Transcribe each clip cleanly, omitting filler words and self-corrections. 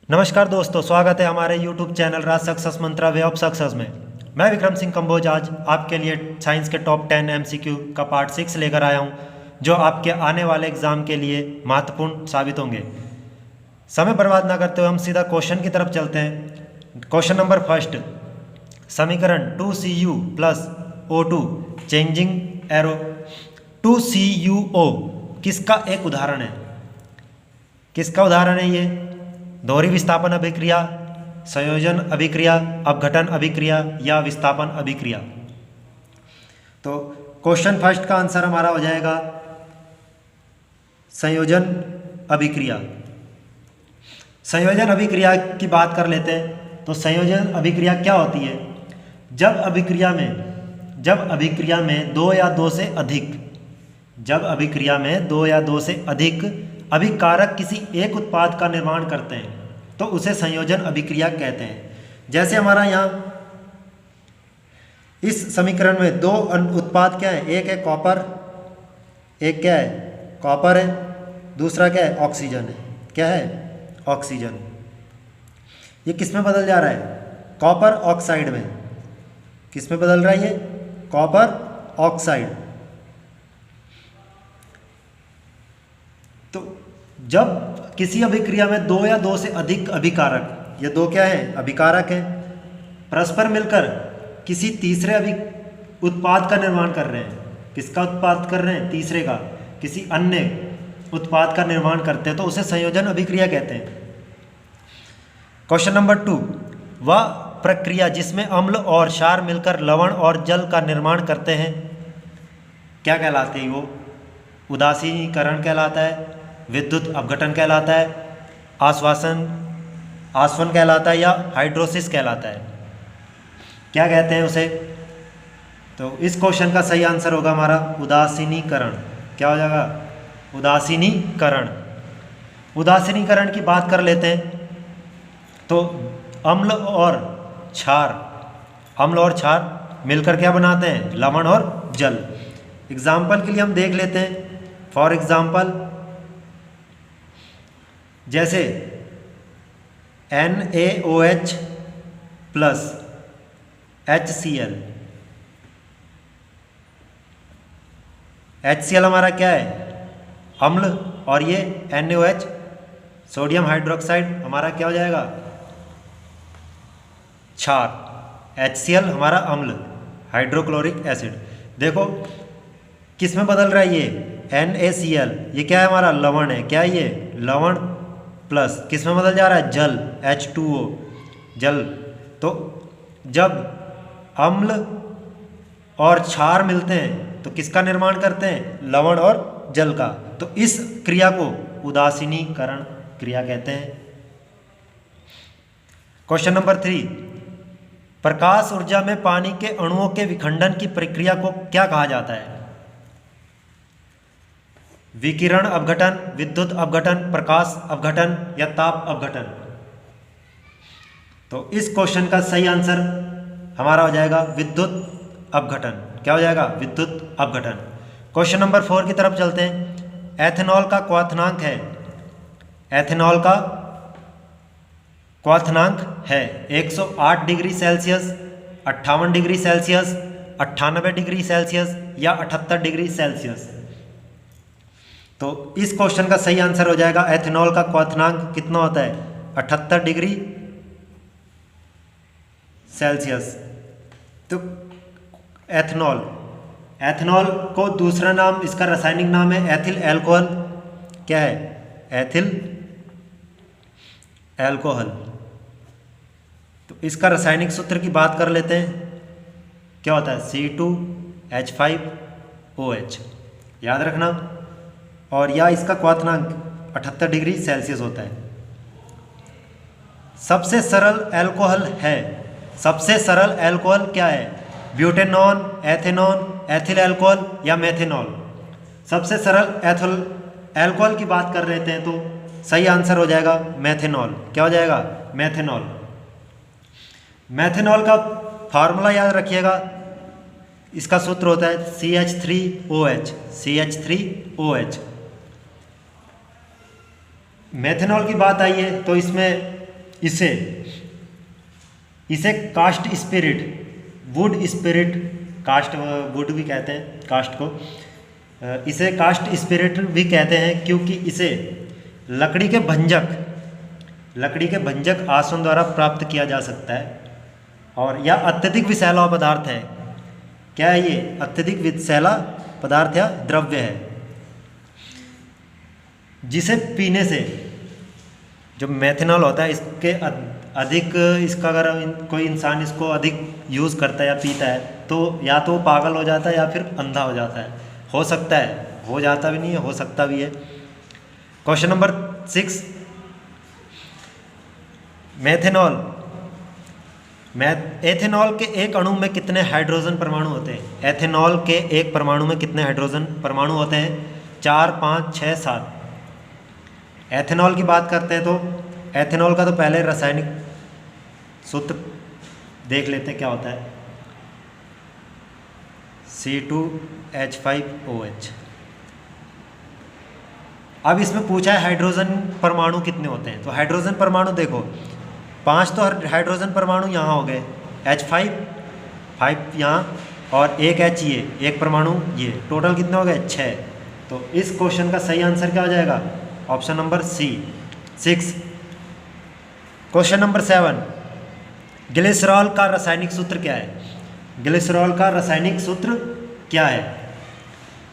नमस्कार दोस्तों, स्वागत है हमारे YouTube channel Raj success Mantra way of success में। मैं विक्रम सिंह कंबोज आज आपके लिए साइंस के टॉप 10 MCQ का पार्ट 6 लेकर आया हूं, जो आपके आने वाले एग्ज़ाम के लिए महत्वपूर्ण साबित होंगे। समय बर्बाद ना करते हुए हम सीधा क्वेश्चन की तरफ चलते हैं। क्वेश्चन नंबर फर्स्ट, समीकरण 2Cu plus O2 changing arrow 2CuO किसका एक उदाहरण है? किसका उदाहरण है ये? दोहरी विस्थापन अभिक्रिया, संयोजन अभिक्रिया, अपघटन अभिक्रिया या विस्थापन अभिक्रिया। तो क्वेश्चन फर्स्ट का आंसर हमारा हो जाएगा संयोजन अभिक्रिया। संयोजन अभिक्रिया की बात कर लेते हैं। तो संयोजन अभिक्रिया क्या होती है? जब अभिक्रिया में दो या दो से अधिक अभिकारक किसी एक उत्पाद का निर्माण करते हैं तो उसे संयोजन अभिक्रिया कहते हैं। जैसे हमारा यहाँ इस समीकरण में दो उत्पाद क्या है? एक है कॉपर, एक क्या है? कॉपर है, दूसरा क्या है? ऑक्सीजन है। क्या है? ऑक्सीजन। ये किस में बदल जा रहा है? कॉपर ऑक्साइड में। किस में बदल रहा है ये? Copper oxide. तो जब किसी अभिक्रिया में दो या दो से अधिक अभिकारक, ये दो क्या है? अभिकारक हैं, परस्पर मिलकर किसी तीसरे उत्पाद का निर्माण कर रहे हैं। किसका उत्पाद कर रहे हैं? तीसरे का, किसी अन्य उत्पाद का निर्माण करते हैं तो उसे संयोजन अभिक्रिया कहते हैं। क्वेश्चन नंबर 2, वह प्रक्रिया जिसमें अम्ल और क्षार मिलकर लवण और जल का निर्माण करते हैं क्या कहलाती है? वो उदासीनीकरण कहलाता है, विद्युत अपघटन कहलाता है, आसवन कहलाता है या हाइड्रोसिस कहलाता है? क्या कहते हैं उसे? तो इस क्वेश्चन का सही आंसर होगा हमारा उदासीनीकरण। क्या हो जाएगा? उदासीनीकरण। उदासीनीकरण की बात कर लेते हैं। तो अम्ल और क्षार मिलकर क्या बनाते हैं? लवण और जल। एग्जाम्पल के लिए हम देख लेते हैं। फॉर एग्जाम्पल जैसे NaOH प्लस HCl। HCl हमारा क्या है? अम्ल, और ये NaOH सोडियम हाइड्रोक्साइड हमारा क्या हो जाएगा? क्षार। HCl हमारा अम्ल, हाइड्रोक्लोरिक एसिड। देखो किस में बदल रहा है ये? NaCl, ये क्या है? हमारा लवण है। क्या है ये? लवण प्लस किस में बदल जा रहा है? जल, H2O, जल। तो जब अम्ल और क्षार मिलते हैं तो किसका निर्माण करते हैं? लवण और जल का। तो इस क्रिया को उदासीनीकरण क्रिया कहते हैं। क्वेश्चन नंबर 3, प्रकाश ऊर्जा में पानी के अणुओं के विखंडन की प्रक्रिया को क्या कहा जाता है? विकिरण अपघटन, विद्युत अपघटन, प्रकाश अपघटन या ताप अपघटन? तो इस क्वेश्चन का सही आंसर हमारा हो जाएगा विद्युत अपघटन। क्या हो जाएगा? विद्युत अपघटन। क्वेश्चन नंबर 4 की तरफ चलते हैं। एथेनॉल का क्वथनांक है? एथेनॉल का क्वथनांक है 108 degree Celsius, 58 degree Celsius, 98 degree Celsius या 78 डिग्री सेल्सियस? तो इस क्वेश्चन का सही आंसर हो जाएगा एथेनॉल का क्वथनांक कितना होता है? 78 डिग्री सेल्सियस। तो एथेनॉल को दूसरा नाम, इसका रासायनिक नाम है एथिल एल्कोहल। क्या है? Ethyl alcohol. तो इसका रासायनिक सूत्र की बात कर लेते हैं। क्या होता है? C2H5OH, याद रखना। और या इसका क्वथनांक 78 डिग्री सेल्सियस होता है। सबसे सरल एल्कोहल क्या है? ब्यूटेनॉन, एथेनॉन, एथिल एल्कोहल या मेथेनॉल? सबसे सरल एल्कोहल की बात कर लेते हैं तो सही आंसर हो जाएगा मेथेनॉल। क्या हो जाएगा? मेथेनॉल। मेथेनॉल का फार्मूला याद रखिएगा, इसका सूत्र होता है CH3OH। मेथेनॉल की बात आई है तो इसमें इसे इसे cast spirit, wood spirit, cast wood भी कहते हैं कास्ट को, इसे कास्ट स्पिरिट भी कहते हैं क्योंकि इसे लकड़ी के भंजक आसवन द्वारा प्राप्त किया जा सकता है। और यह अत्यधिक विषैला पदार्थ है। क्या है ये? अत्यधिक विषैला पदार्थ या द्रव्य है, जिसे पीने से जो मेथनॉल होता है इसके अधिक, इसका अगर कोई इंसान इसको अधिक यूज़ करता है या पीता है तो या तो वो पागल हो जाता है या फिर अंधा हो जाता है। हो सकता है, हो जाता भी नहीं है, हो सकता भी है। क्वेश्चन नंबर 6, एथेनॉल के एक अणु में कितने हाइड्रोजन परमाणु होते हैं? एथेनॉल के एक परमाणु में कितने हाइड्रोजन परमाणु होते हैं? 4, 5, 6, 7। एथेनॉल की बात करते हैं तो एथेनॉल का तो पहले रासायनिक सूत्र देख लेते हैं क्या होता है। C2H5OH। अब इसमें पूछा है हाइड्रोजन परमाणु कितने होते हैं, तो हाइड्रोजन परमाणु देखो 5 तो हाइड्रोजन परमाणु यहाँ हो गए, H5 यहाँ और एक H ये, एक परमाणु ये, टोटल कितने हो गए? 6। तो इस क्वेश्चन का सही आंसर क्या हो जाएगा? Option number C, 6। Question number 7, glycerol का रासायनिक सूत्र क्या है? ग्लिसरॉल का रासायनिक सूत्र क्या है?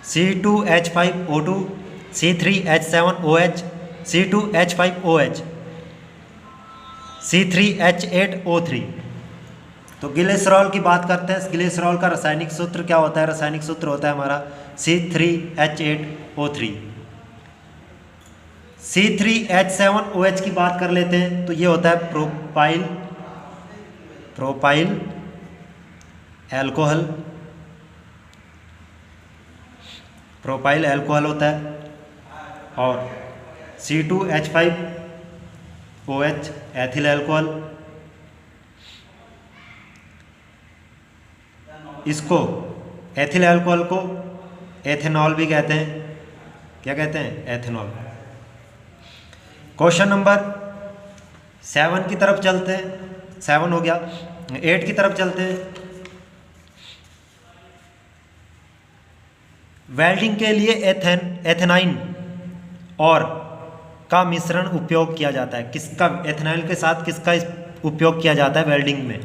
C2H5O2, C3H7OH, C2H5OH, C3H8O3। तो ग्लिसरॉल की बात करते हैं। ग्लिसरॉल का रासायनिक सूत्र क्या होता है? रासायनिक सूत्र होता है हमारा C3H8O3। C3H7OH की बात कर लेते हैं तो ये होता है प्रोपाइल एल्कोहल होता है। और C2H5OH एथिल एल्कोहल। इसको एथिल एल्कोहल को एथेनॉल भी कहते हैं। क्या कहते हैं? एथेनॉल। क्वेश्चन नंबर 7 की तरफ चलते हैं। 7 हो गया, 8 की तरफ चलते हैं। वेल्डिंग के लिए एथेनाइन और का मिश्रण उपयोग किया जाता है। किसका? एथेनाइल के साथ किसका उपयोग किया जाता है वेल्डिंग में?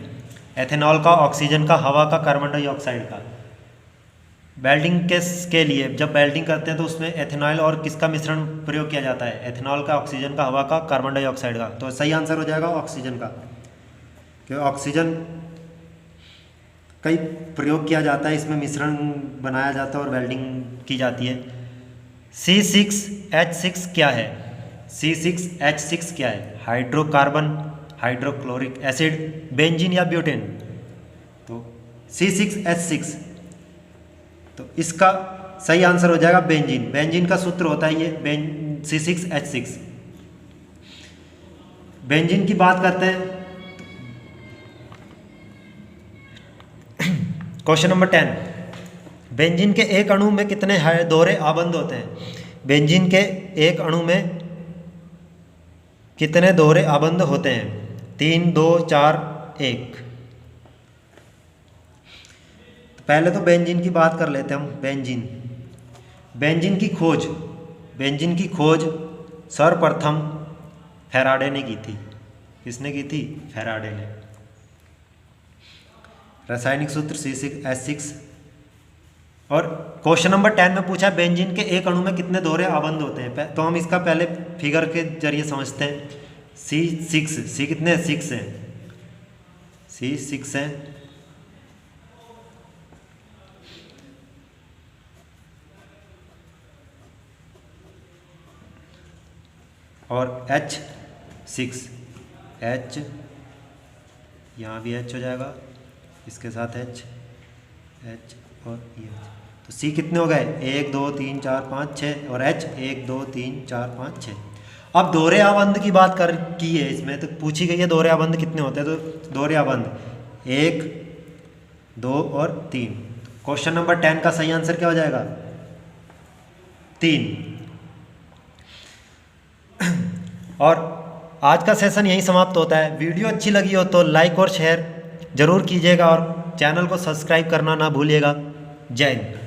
एथेनॉल का, ऑक्सीजन का, हवा का, कार्बन डाइऑक्साइड का। वेल्डिंग के लिए जब वेल्डिंग करते हैं तो उसमें एथेनॉल और किसका मिश्रण प्रयोग किया जाता है? एथेनॉल का, ऑक्सीजन का, हवा का, कार्बन डाइऑक्साइड का। तो सही आंसर हो जाएगा ऑक्सीजन का, क्योंकि ऑक्सीजन का ही प्रयोग किया जाता है, इसमें मिश्रण बनाया जाता है और वेल्डिंग की जाती है। C6H6 क्या है? C6H6 क्या है? हाइड्रोकार्बन, हाइड्रोक्लोरिक एसिड, बेंजीन या ब्यूटेन? तो C6H6, तो इसका सही आंसर हो जाएगा बेंजीन। बेंजीन का सूत्र होता है ये C6H6। बेंजीन की बात करते हैं। क्वेश्चन नंबर 10, बेंजीन के एक अणु में कितने दोहरे आबंध होते हैं? बेंजीन के एक अणु में कितने दोहरे आबंध होते हैं? 3, 2, 4, 1। पहले तो बेंजीन की बात कर लेते हैं हम। बेंजीन की खोज सर्वप्रथम फैराडे ने की थी। किसने की थी? फैराडे ने। रासायनिक सूत्र C6H6। और क्वेश्चन नंबर 10 में पूछा बेंजीन के एक अणु में कितने दोहरे आबंध होते हैं, तो हम इसका पहले फिगर के जरिए समझते हैं। C कितने? 6 हैं। C6 हैं। और H6, यहाँ भी H हो जाएगा, इसके साथ H और ये। तो C कितने हो गए? 1, 2, 3, 4, 5, 6 और H 1, 2, 3, 4, 5, 6। अब दोहरे आबंध की बात की है इसमें, तो पूछी गई है दोहरे आबंध कितने होते हैं। तो दोहरे आबंध 1, 2 और 3। क्वेश्चन नंबर 10 का सही आंसर क्या हो जाएगा? 3। और आज का सेशन यहीं समाप्त होता है। वीडियो अच्छी लगी हो तो लाइक और शेयर ज़रूर कीजिएगा और चैनल को सब्सक्राइब करना ना भूलिएगा। जय हिंद।